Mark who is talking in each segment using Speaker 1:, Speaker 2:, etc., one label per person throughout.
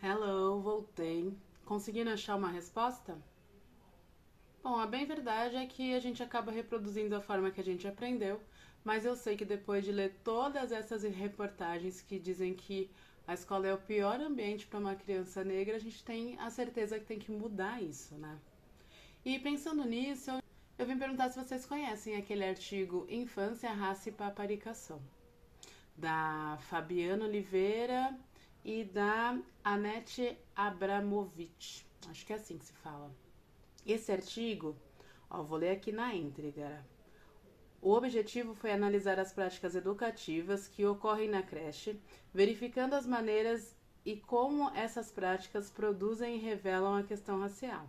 Speaker 1: Hello, voltei. Conseguiram achar uma resposta? Bom, a bem verdade é que a gente acaba reproduzindo a forma que a gente aprendeu, mas eu sei que depois de ler todas essas reportagens que dizem que a escola é o pior ambiente para uma criança negra, a gente tem a certeza que tem que mudar isso, né? E pensando nisso, eu vim perguntar se vocês conhecem aquele artigo Infância, Raça e Paparicação, da Fabiana Oliveira e da Anete Abramovic. Acho que é assim que se fala. Esse artigo, vou ler aqui na íntegra. O objetivo foi analisar as práticas educativas que ocorrem na creche, verificando as maneiras e como essas práticas produzem e revelam a questão racial.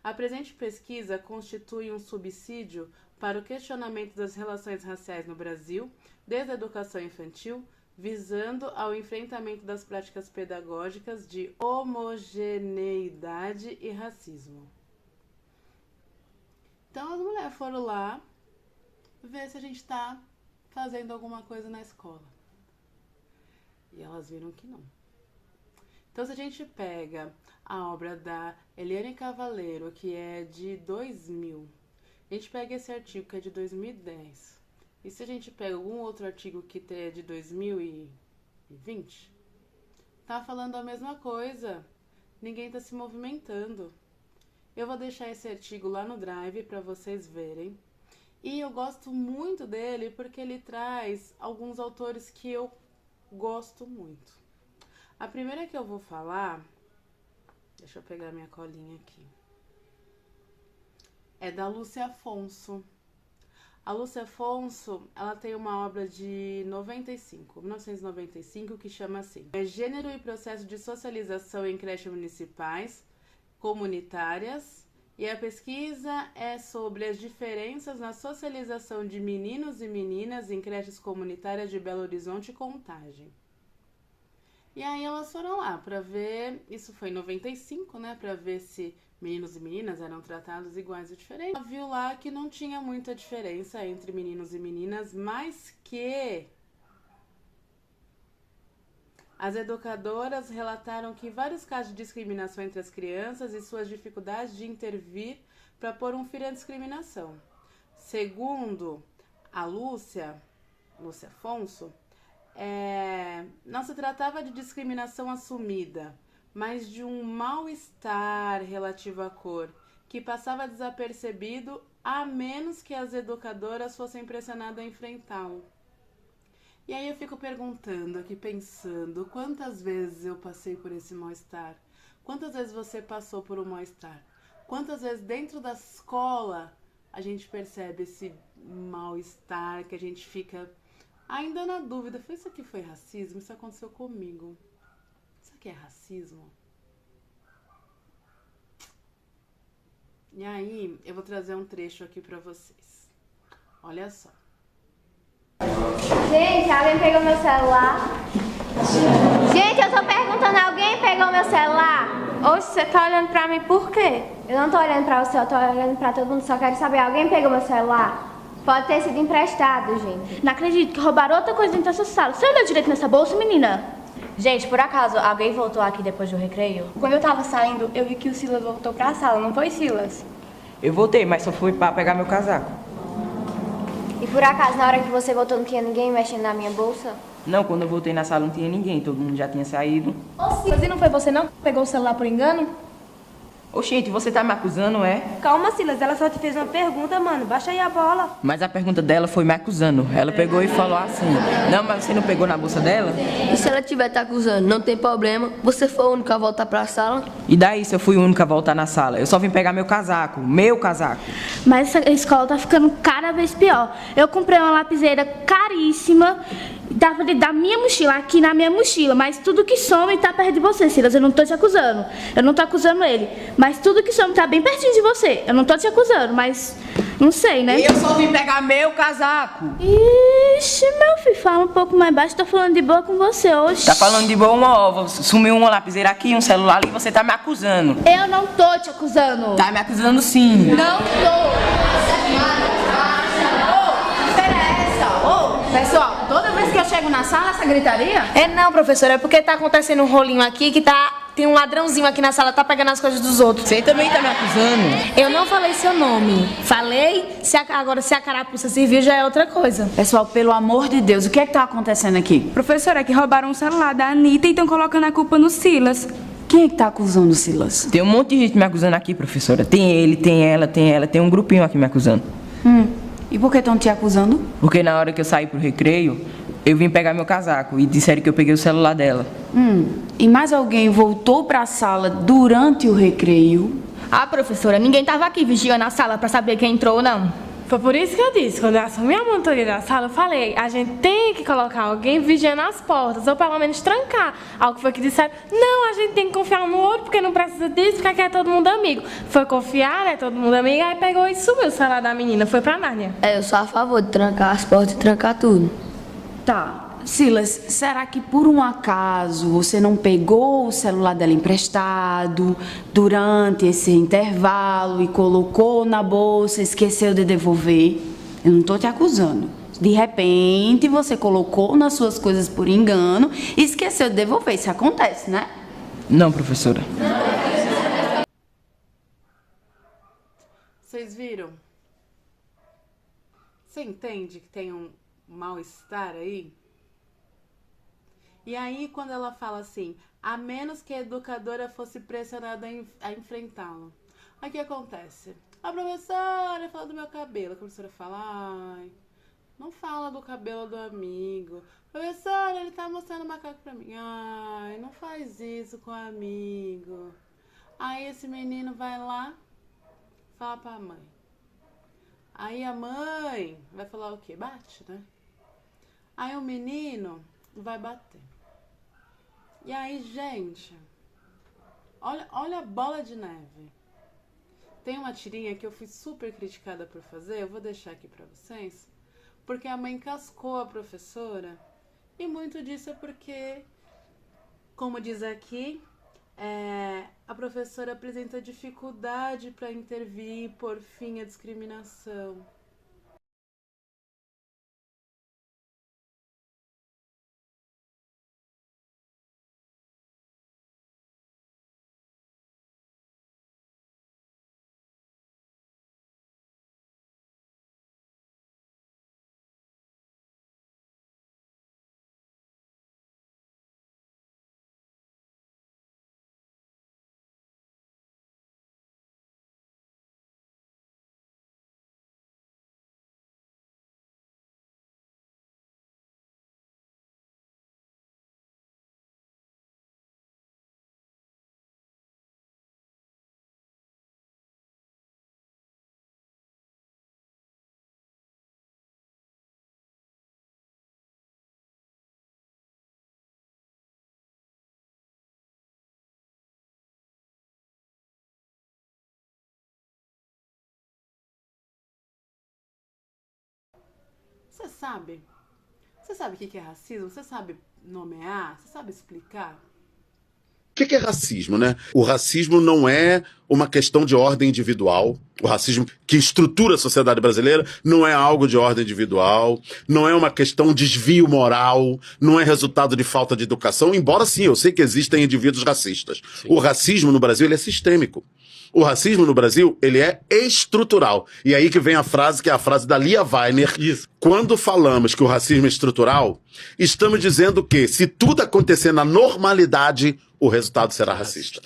Speaker 1: A presente pesquisa constitui um subsídio para o questionamento das relações raciais no Brasil, desde a educação infantil, visando ao enfrentamento das práticas pedagógicas de homogeneidade e racismo. Então as mulheres foram lá ver se a gente está fazendo alguma coisa na escola. E elas viram que não. Então, se a gente pega a obra da Eliane Cavaleiro, que é de 2000, a gente pega esse artigo que é de 2010, e se a gente pega algum outro artigo que é de 2020, tá falando a mesma coisa. Ninguém tá se movimentando. Eu vou deixar esse artigo lá no Drive para vocês verem. E eu gosto muito dele porque ele traz alguns autores que eu gosto muito. A primeira que eu vou falar, deixa eu pegar minha colinha aqui, é da Lúcia Afonso. A Lúcia Afonso, ela tem uma obra de 1995, que chama assim: Gênero e processo de socialização em creches municipais, comunitárias, e a pesquisa é sobre as diferenças na socialização de meninos e meninas em creches comunitárias de Belo Horizonte e Contagem. E aí elas foram lá para ver, isso foi em 95, né, para ver se meninos e meninas eram tratados iguais ou diferentes. Ela viu lá que não tinha muita diferença entre meninos e meninas, mas que as educadoras relataram que vários casos de discriminação entre as crianças e suas dificuldades de intervir para pôr um fim à discriminação. Segundo a Lúcia Afonso, não se tratava de discriminação assumida, mas de um mal-estar relativo à cor, que passava desapercebido a menos que as educadoras fossem pressionadas a enfrentá-lo. E aí eu fico perguntando aqui, pensando, quantas vezes eu passei por esse mal-estar? Quantas vezes você passou por um mal-estar? Quantas vezes dentro da escola a gente percebe esse mal-estar, que a gente fica ainda na dúvida, isso aqui foi racismo? Isso aconteceu comigo. Isso aqui é racismo? E aí, eu vou trazer um trecho aqui pra vocês. Olha só.
Speaker 2: Gente, alguém pegou meu celular? Gente, eu tô perguntando, alguém pegou meu celular?
Speaker 3: Oxe, você tá olhando pra mim por quê?
Speaker 2: Eu não tô olhando pra você, eu tô olhando pra todo mundo, só quero saber, alguém pegou meu celular? Pode ter sido emprestado, gente.
Speaker 3: Não acredito que roubaram outra coisa dentro dessa sala. Você olhou direito nessa bolsa, menina?
Speaker 4: Gente, por acaso, alguém voltou aqui depois do recreio?
Speaker 3: Quando eu tava saindo, eu vi que o Silas voltou pra sala, não foi, Silas?
Speaker 5: Eu voltei, mas só fui pra pegar meu casaco.
Speaker 2: E por acaso, na hora que você voltou, não tinha ninguém mexendo na minha bolsa?
Speaker 5: Não, quando eu voltei na sala não tinha ninguém, todo mundo já tinha saído.
Speaker 3: Ô, Silas, e não foi você não que pegou o celular por engano?
Speaker 5: Oxente, você tá me acusando, é?
Speaker 3: Calma, Silas, ela só te fez uma pergunta, mano. Baixa aí a bola.
Speaker 5: Mas a pergunta dela foi me acusando. Ela pegou e falou assim: não, mas você não pegou na bolsa dela?
Speaker 6: E se ela estiver te acusando, não tem problema, você foi o único a voltar pra sala?
Speaker 5: E daí se eu fui o único a voltar na sala? Eu só vim pegar meu casaco,
Speaker 3: Mas essa escola tá ficando cada vez pior. Eu comprei uma lapiseira caríssima da minha mochila, aqui na minha mochila, mas tudo que some tá perto de você, Silas. Eu não tô te acusando. Eu não tô acusando ele. Mas tudo que some tá bem pertinho de você. Eu não tô te acusando, mas não sei, né?
Speaker 5: Eu só vim pegar meu casaco.
Speaker 3: Ixi, meu filho, fala um pouco mais baixo. Tô falando de boa com você hoje.
Speaker 5: Tá falando de boa uma ova. Sumiu uma lapiseira aqui, um celular ali e você tá me acusando.
Speaker 3: Eu não tô te acusando.
Speaker 5: Tá me acusando sim.
Speaker 3: Não tô. Pessoal, toda vez que eu chego na sala, essa gritaria?
Speaker 4: É não, professora, é porque tá acontecendo um rolinho aqui que tá
Speaker 7: tem um ladrãozinho aqui na sala, tá pegando as coisas dos outros.
Speaker 5: Você também tá me acusando?
Speaker 7: Eu não falei seu nome. Falei, agora se a carapuça serviu já é outra coisa.
Speaker 8: Pessoal, pelo amor de Deus, o que é que tá acontecendo aqui?
Speaker 9: Professora, é que roubaram o celular da Anitta e estão colocando a culpa no Silas.
Speaker 8: Quem é que tá acusando o Silas?
Speaker 5: Tem um monte de gente me acusando aqui, professora. Tem ele, tem ela, tem um grupinho aqui me acusando.
Speaker 8: E por que estão te acusando?
Speaker 5: Porque na hora que eu saí pro recreio, eu vim pegar meu casaco e disseram que eu peguei o celular dela.
Speaker 8: E mais alguém voltou pra sala durante o recreio?
Speaker 4: Ah, professora, ninguém tava aqui vigiando a sala pra saber quem entrou ou não.
Speaker 10: Foi por isso que eu disse, quando eu assumi a monitoria da sala, eu falei, a gente tem que colocar alguém vigiando as portas, ou pelo menos trancar. Algo foi que disseram, não, a gente tem que confiar um no outro, porque não precisa disso, porque aqui é todo mundo amigo. Foi confiar, é todo mundo amigo, aí pegou e subiu o celular da menina, foi pra Nárnia.
Speaker 6: Eu sou a favor de trancar as portas e trancar tudo.
Speaker 8: Tá. Silas, será que por um acaso você não pegou o celular dela emprestado durante esse intervalo e colocou na bolsa, esqueceu de devolver? Eu não tô te acusando. De repente você colocou nas suas coisas por engano e esqueceu de devolver. Isso acontece, né?
Speaker 5: Não, professora.
Speaker 1: Vocês viram? Você entende que tem um mal-estar aí? E aí, quando ela fala assim, a menos que a educadora fosse pressionada a enfrentá-lo. Aí o que acontece? A professora fala do meu cabelo. A professora fala, ai, não fala do cabelo do amigo. Professora, ele tá mostrando o macaco pra mim. Ai, não faz isso com o amigo. Aí esse menino vai lá, fala pra mãe. Aí a mãe vai falar o quê? Bate, né? Aí o menino vai bater. E aí, gente, olha a bola de neve. Tem uma tirinha que eu fui super criticada por fazer, eu vou deixar aqui pra vocês, porque a mãe cascou a professora, e muito disso é porque, como diz aqui, a professora apresenta dificuldade para intervir e pôr fim à discriminação. Você sabe o que é racismo? Você sabe nomear? Você sabe explicar?
Speaker 11: O que é racismo, né? O racismo não é uma questão de ordem individual. O racismo que estrutura a sociedade brasileira não é algo de ordem individual, não é uma questão de desvio moral, não é resultado de falta de educação, embora sim, eu sei que existem indivíduos racistas. Sim. O racismo no Brasil ele é sistêmico. O racismo no Brasil, ele é estrutural. E aí que vem a frase, que é a frase da Lia Weiner. Isso. Quando falamos que o racismo é estrutural, estamos dizendo que se tudo acontecer na normalidade, o resultado será racista.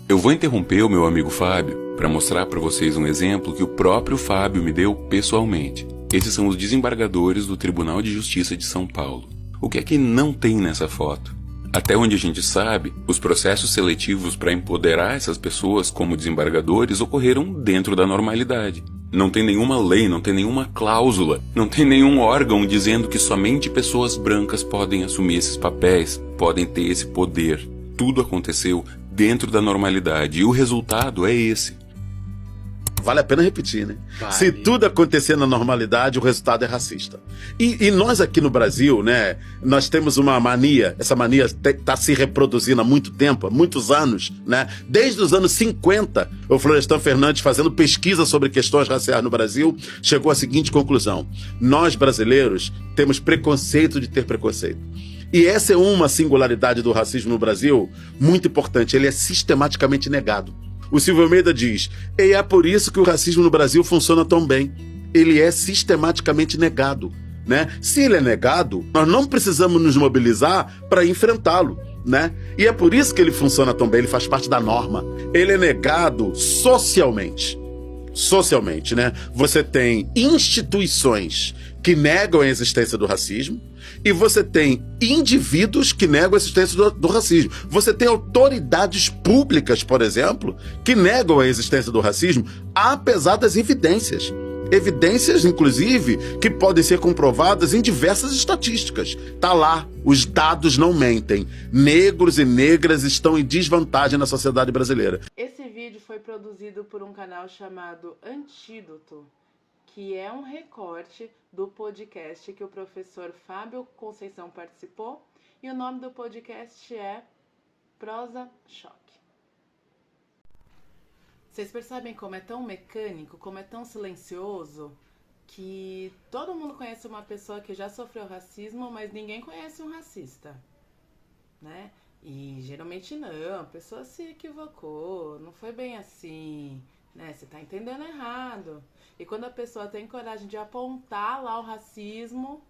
Speaker 12: Eu vou interromper o meu amigo Fábio para mostrar para vocês um exemplo que o próprio Fábio me deu pessoalmente. Esses são os desembargadores do Tribunal de Justiça de São Paulo. O que é que não tem nessa foto? Até onde a gente sabe, os processos seletivos para empoderar essas pessoas como desembargadores ocorreram dentro da normalidade. Não tem nenhuma lei, não tem nenhuma cláusula, não tem nenhum órgão dizendo que somente pessoas brancas podem assumir esses papéis, podem ter esse poder. Tudo aconteceu dentro da normalidade e o resultado é esse.
Speaker 11: Vale a pena repetir, né? Vale. Se tudo acontecer na normalidade, o resultado é racista. E nós aqui no Brasil, né, nós temos uma mania, essa mania está se reproduzindo há muito tempo, há muitos anos, né? Desde os anos 50, o Florestan Fernandes, fazendo pesquisa sobre questões raciais no Brasil, chegou à seguinte conclusão: nós brasileiros temos preconceito de ter preconceito. E essa é uma singularidade do racismo no Brasil muito importante. Ele é sistematicamente negado. O Silvio Almeida diz, e é por isso que o racismo no Brasil funciona tão bem. Ele é sistematicamente negado, né? Se ele é negado, nós não precisamos nos mobilizar para enfrentá-lo, né? E é por isso que ele funciona tão bem, ele faz parte da norma. Ele é negado socialmente. Socialmente, né? Você tem instituições que negam a existência do racismo e você tem indivíduos que negam a existência do racismo. Você tem autoridades públicas, por exemplo, que negam a existência do racismo, apesar das evidências. Evidências, inclusive, que podem ser comprovadas em diversas estatísticas. Tá lá, os dados não mentem. Negros e negras estão em desvantagem na sociedade brasileira.
Speaker 1: Esse vídeo foi produzido por um canal chamado Antídoto, que é um recorte do podcast que o professor Fábio Conceição participou, e o nome do podcast é Prosa Choque. Vocês percebem como é tão mecânico, como é tão silencioso, que todo mundo conhece uma pessoa que já sofreu racismo, mas ninguém conhece um racista, né? E geralmente não, a pessoa se equivocou, não foi bem assim, né? Você tá entendendo errado. E quando a pessoa tem coragem de apontar lá o racismo,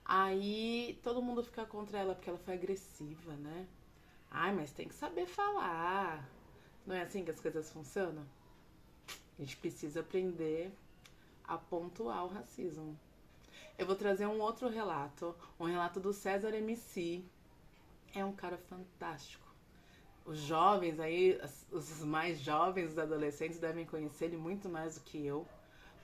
Speaker 1: aí todo mundo fica contra ela porque ela foi agressiva, né? Ai, mas tem que saber falar. Não é assim que as coisas funcionam? A gente precisa aprender a pontuar o racismo. Eu vou trazer um outro relato, um relato do César MC. É um cara fantástico. Os jovens aí, os mais jovens, os adolescentes devem conhecer ele muito mais do que eu.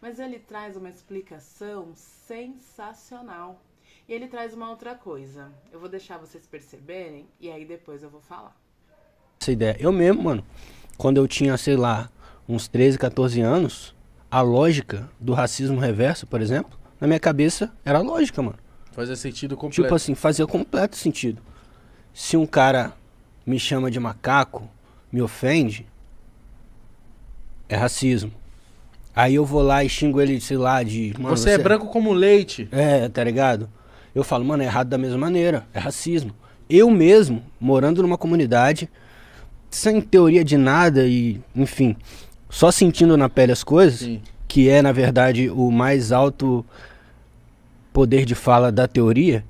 Speaker 1: Mas ele traz uma explicação sensacional. E ele traz uma outra coisa. Eu vou deixar vocês perceberem e aí depois eu vou falar.
Speaker 13: Essa ideia. Eu mesmo, mano, quando eu tinha, sei lá, uns 13, 14 anos, a lógica do racismo reverso, por exemplo, na minha cabeça era lógica, mano.
Speaker 14: Fazia sentido completo.
Speaker 13: Tipo assim, fazia completo sentido. Se um cara me chama de macaco, me ofende, é racismo. Aí eu vou lá e xingo ele, sei lá, de... Mano,
Speaker 14: você é branco como leite.
Speaker 13: É, tá ligado? Eu falo, mano, é errado da mesma maneira, é racismo. Eu mesmo, morando numa comunidade, sem teoria de nada e, enfim, só sentindo na pele as coisas, sim, que é, na verdade, o mais alto poder de fala da teoria,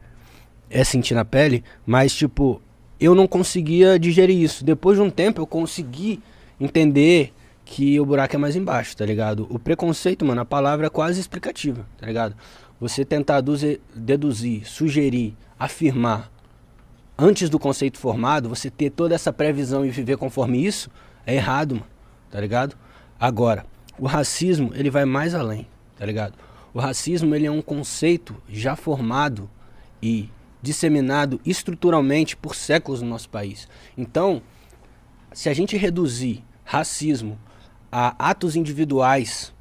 Speaker 13: é sentir na pele, mas, tipo, eu não conseguia digerir isso. Depois de um tempo, eu consegui entender que o buraco é mais embaixo, tá ligado? O preconceito, mano, a palavra é quase explicativa, tá ligado? Você tentar deduzir, sugerir, afirmar, antes do conceito formado, você ter toda essa previsão e viver conforme isso, é errado, mano, tá ligado? Agora, o racismo, ele vai mais além, tá ligado? O racismo, ele é um conceito já formado e disseminado estruturalmente por séculos no nosso país. Então, se a gente reduzir racismo a atos individuais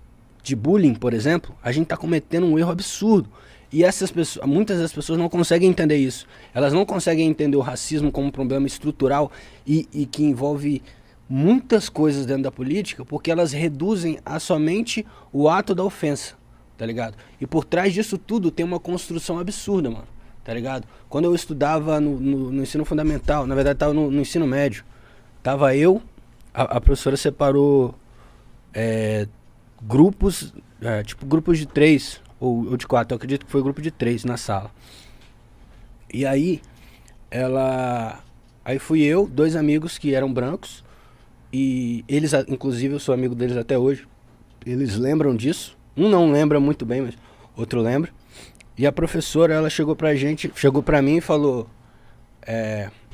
Speaker 13: de bullying, por exemplo, a gente tá cometendo um erro absurdo. E essas pessoas, muitas das pessoas não conseguem entender isso. Elas não conseguem entender o racismo como um problema estrutural e que envolve muitas coisas dentro da política, porque elas reduzem a somente o ato da ofensa, tá ligado? E por trás disso tudo tem uma construção absurda, mano, tá ligado? Quando eu estudava no ensino fundamental, na verdade tava no ensino médio, tava eu, a professora separou grupos, tipo grupos de 3 ou de 4, eu acredito que foi grupo de 3 na sala. E aí, aí fui eu, 2 amigos que eram brancos, e eles, inclusive eu sou amigo deles até hoje, eles lembram disso, um não lembra muito bem, mas outro lembra. E a professora, ela chegou pra mim e falou,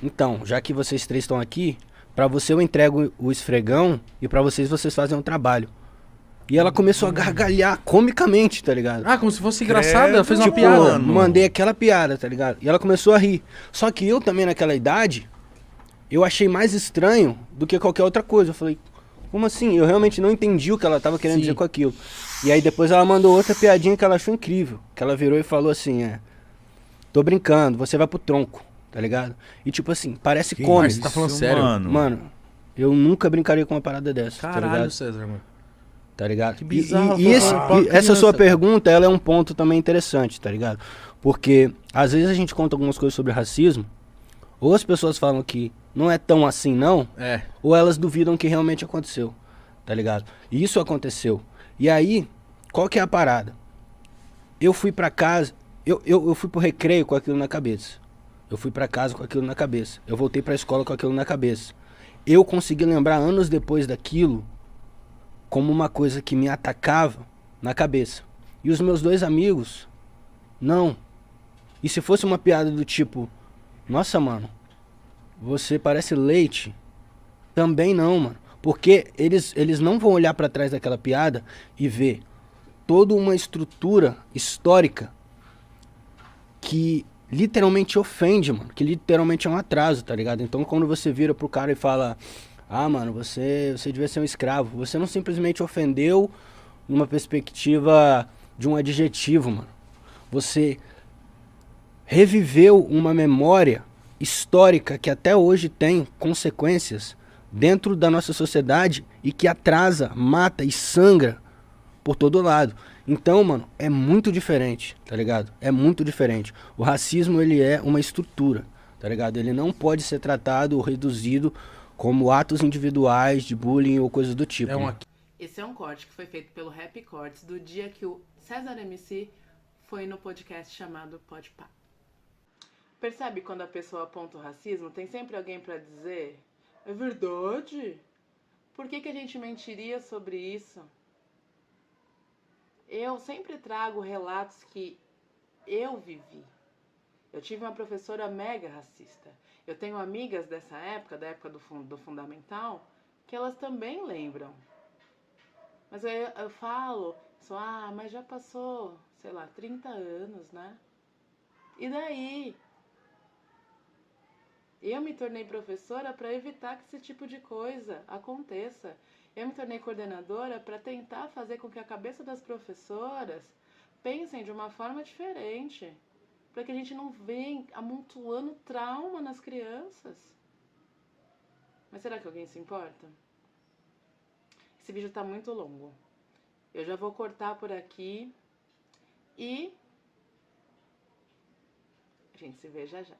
Speaker 13: então, já que vocês 3 estão aqui, pra você eu entrego o esfregão e pra vocês fazem um trabalho. E ela começou a gargalhar comicamente, tá ligado?
Speaker 14: Ah, como se fosse engraçado, ela fez uma piada.
Speaker 13: Mano. Mandei aquela piada, tá ligado? E ela começou a rir. Só que eu também naquela idade, eu achei mais estranho do que qualquer outra coisa. Eu falei, como assim? Eu realmente não entendi o que ela tava querendo dizer com aquilo. E aí depois ela mandou outra piadinha que ela achou incrível. Que ela virou e falou assim, tô brincando, você vai pro tronco, tá ligado? E tipo assim, parece cômico.
Speaker 14: Você tá falando sério?
Speaker 13: Mano, eu nunca brincaria com uma parada dessa,
Speaker 14: caralho,
Speaker 13: tá ligado?
Speaker 14: César, mano.
Speaker 13: Tá ligado?
Speaker 14: Que bizarro.
Speaker 13: E essa sua pergunta, ela é um ponto também interessante, tá ligado? Porque às vezes a gente conta algumas coisas sobre racismo, ou as pessoas falam que não é tão assim não, ou elas duvidam que realmente aconteceu, tá ligado? E isso aconteceu. E aí, qual que é a parada? Eu fui pra casa, eu fui pro recreio com aquilo na cabeça. Eu fui pra casa com aquilo na cabeça. Eu voltei pra escola com aquilo na cabeça. Eu consegui lembrar anos depois daquilo como uma coisa que me atacava na cabeça. E os meus 2 amigos, não. E se fosse uma piada do tipo, nossa, mano, você parece leite, também não, mano. Porque eles não vão olhar pra trás daquela piada e ver toda uma estrutura histórica que literalmente ofende, mano. Que literalmente é um atraso, tá ligado? Então quando você vira pro cara e fala, ah, mano, você devia ser um escravo. Você não simplesmente ofendeu numa perspectiva de um adjetivo, mano. Você reviveu uma memória histórica que até hoje tem consequências dentro da nossa sociedade e que atrasa, mata e sangra por todo lado. Então, mano, é muito diferente, tá ligado? É muito diferente. O racismo, ele é uma estrutura, tá ligado? Ele não pode ser tratado ou reduzido como atos individuais de bullying ou coisas do tipo.
Speaker 1: Esse é um corte que foi feito pelo Rap Cortes do dia que o César MC foi no podcast chamado Pode Pá. Percebe quando a pessoa aponta o racismo, tem sempre alguém pra dizer, é verdade? Por que a gente mentiria sobre isso? Eu sempre trago relatos que eu vivi. Eu tive uma professora mega racista. Eu tenho amigas dessa época, da época do fundamental, que elas também lembram. Mas eu falo, mas já passou, sei lá, 30 anos, né? E daí? Eu me tornei professora para evitar que esse tipo de coisa aconteça. Eu me tornei coordenadora para tentar fazer com que a cabeça das professoras pensem de uma forma diferente, para que a gente não venha amontoando trauma nas crianças. Mas será que alguém se importa? Esse vídeo tá muito longo. Eu já vou cortar por aqui e a gente se vê já já.